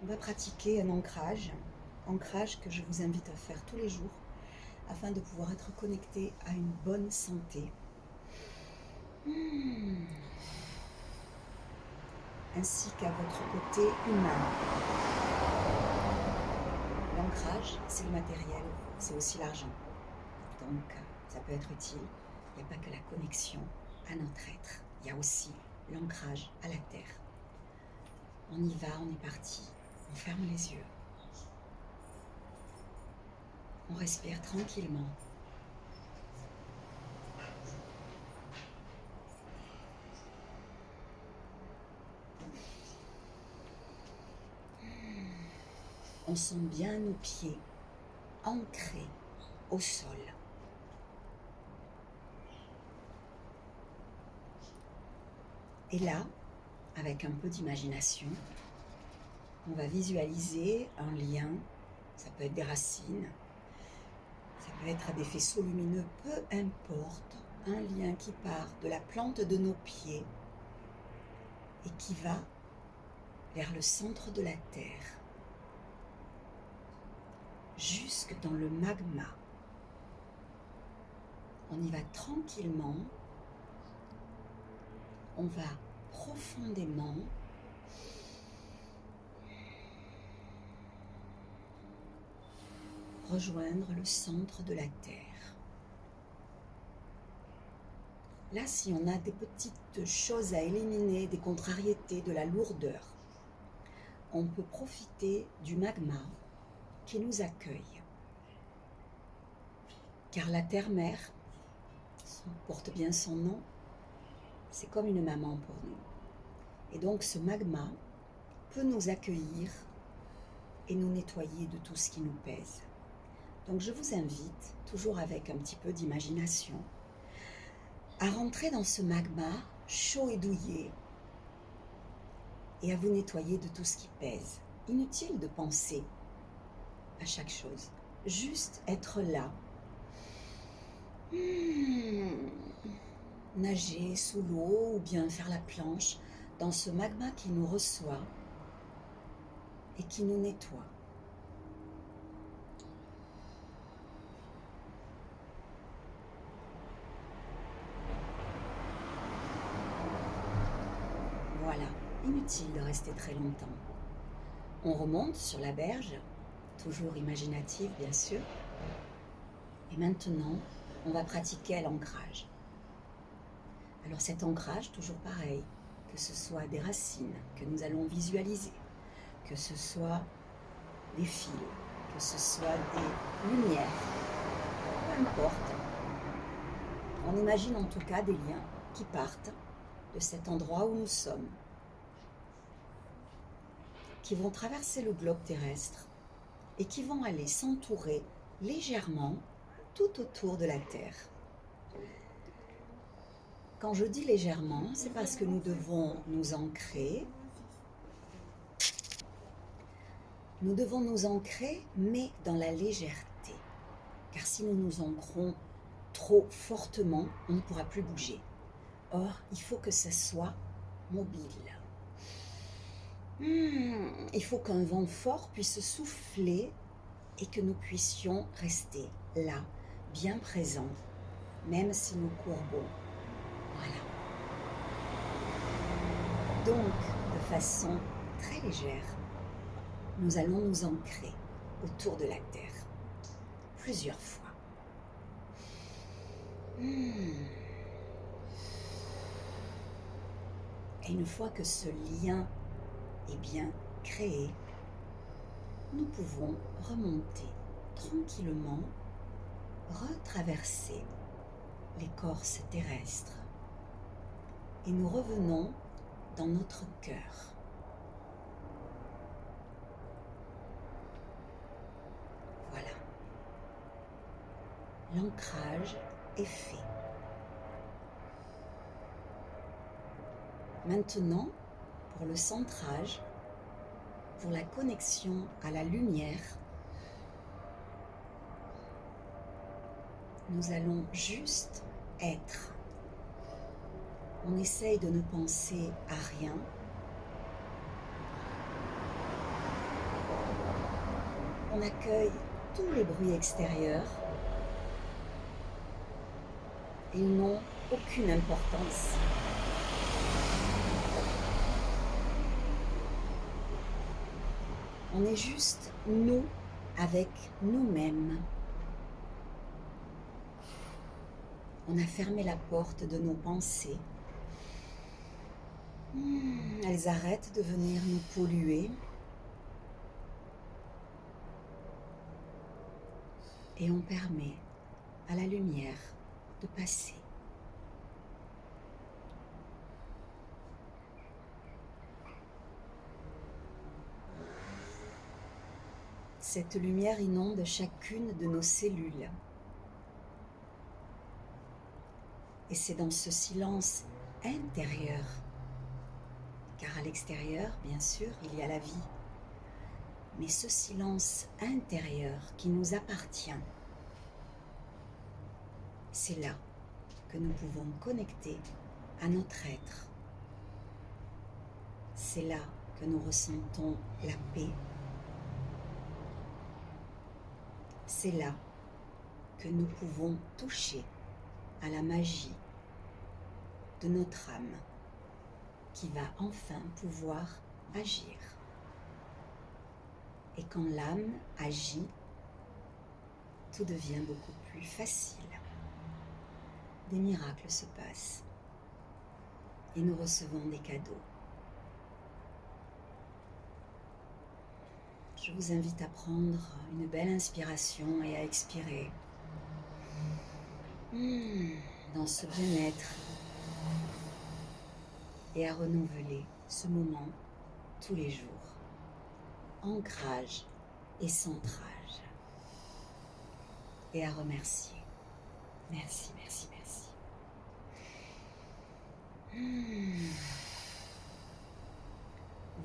On va pratiquer un ancrage que je vous invite à faire tous les jours afin de pouvoir être connecté à une bonne santé. Ainsi qu'à votre côté humain. L'ancrage, c'est le matériel, c'est aussi l'argent. Donc, ça peut être utile. Il n'y a pas que la connexion à notre être. Il y a aussi l'ancrage à la terre. On y va, on est parti. On ferme les yeux. On respire tranquillement. On sent bien nos pieds ancrés au sol. Et là, avec un peu d'imagination, on va visualiser un lien. Ça peut être des racines, ça peut être des faisceaux lumineux, peu importe. Un lien qui part de la plante de nos pieds et qui va vers le centre de la terre, jusque dans le magma. On y va tranquillement, on va profondément rejoindre le centre de la terre. Là, si on a des petites choses à éliminer, des contrariétés, de la lourdeur, on peut profiter du magma qui nous accueille. Car la terre-mère porte bien son nom, c'est comme une maman pour nous. Et donc ce magma peut nous accueillir et nous nettoyer de tout ce qui nous pèse. Donc je vous invite, toujours avec un petit peu d'imagination, à rentrer dans ce magma chaud et douillet et à vous nettoyer de tout ce qui pèse. Inutile de penser à chaque chose, juste être là. Nager sous l'eau ou bien faire la planche dans ce magma qui nous reçoit et qui nous nettoie. Voilà, inutile de rester très longtemps. On remonte sur la berge, toujours imaginative bien sûr. Et maintenant, on va pratiquer l'ancrage. Alors cet ancrage, toujours pareil, que ce soit des racines que nous allons visualiser, que ce soit des fils, que ce soit des lumières, peu importe. On imagine en tout cas des liens qui partent de cet endroit où nous sommes, qui vont traverser le globe terrestre et qui vont aller s'entourer légèrement tout autour de la Terre. Quand je dis légèrement, c'est parce que nous devons nous ancrer. Nous devons nous ancrer, mais dans la légèreté. Car si nous nous ancrons trop fortement, on ne pourra plus bouger. Or, il faut que ça soit mobile. Il faut qu'un vent fort puisse souffler et que nous puissions rester là, bien présents, même si nous courbons. Voilà. Donc, de façon très légère, nous allons nous ancrer autour de la Terre, plusieurs fois. Et une fois que ce lien est bien créé, nous pouvons remonter tranquillement, retraverser l'écorce terrestre et nous revenons dans notre cœur. Voilà. L'ancrage est fait. Maintenant, pour le centrage, pour la connexion à la lumière, nous allons juste être. On essaye de ne penser à rien. on accueille tous les bruits extérieurs. Ils n'ont aucune importance. On est juste nous avec nous-mêmes. On a fermé la porte de nos pensées. Elles arrêtent de venir nous polluer. Et on permet à la lumière de passer. Cette lumière inonde chacune de nos cellules. Et c'est dans ce silence intérieur, car à l'extérieur, bien sûr, il y a la vie, mais ce silence intérieur qui nous appartient, c'est là que nous pouvons connecter à notre être. C'est là que nous ressentons la paix. C'est là que nous pouvons toucher à la magie de notre âme qui va enfin pouvoir agir. Et quand l'âme agit, tout devient beaucoup plus facile. Des miracles se passent et nous recevons des cadeaux. Je vous invite à prendre une belle inspiration et à expirer dans ce bien-être et à renouveler ce moment tous les jours. Ancrage et centrage. Et à remercier. Merci, merci, merci.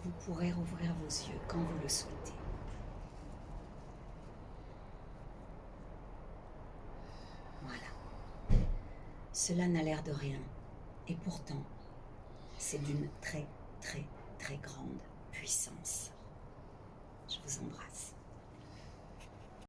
Vous pourrez rouvrir vos yeux quand vous le souhaitez. Voilà. Cela n'a l'air de rien. Et pourtant, c'est d'une très, très, très grande puissance. Je vous embrasse.